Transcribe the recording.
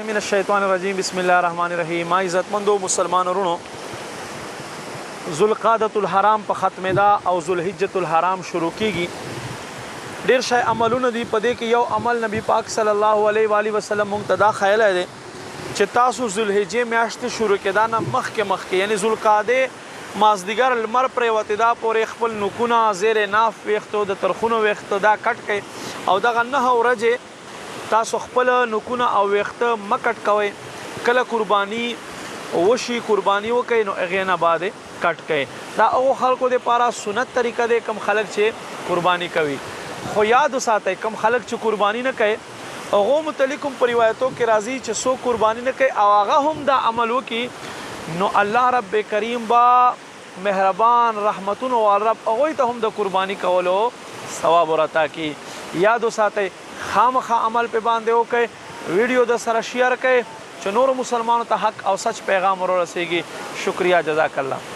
من الشیطان الرجیم بسم الله الرحمن الرحیم. عزتمندو مسلمان ورونو، ذوالقعدۃ الحرام په ختمه دا او ذوالحجۃ الحرام شروع کیږي. ډیر شای عملونه دي، په دې کې یو عمل نبی پاک صلی الله علیه و آله وسلم مقتدا خیال دی چې تاسو ذوالحجې میاشت شروع کېدا نه مخکې یعنی ذوالقعده مازدیګر لمر پر وتدا پورې خپل نکونه زیر ناف ویختو د ترخونو ویختو دا کټ کړي او دغه نه ورځې تاسو خپل نکونه او ویخته مکټ کوئ. کله قربانی وشي قربانی وکئ نو هغې نه بعد کټ کئ. دا هغو خلکو دپاره سنت طریقه دی کم خلک چې قربانی کوي. خو یاد وساتئ کم خلک چې قربانی نه کوي هغو متعلق هم په روایتو کې راځي چې څوک قربانی نه کوي او هغه هم دا عمل وکړي نو الله رب کریم با مهربان رحمتونو وال رب هغوی ته هم د قربانی کولو ثواب ورعطا کړي. یاد وساتئ خامخا عمل په باندې وکړئ، ویډیو د سره شیئر کړئ چې نور مسلمانانو ته حق او سچ پیغام ورسیږي. شکریہ، جزاک الله.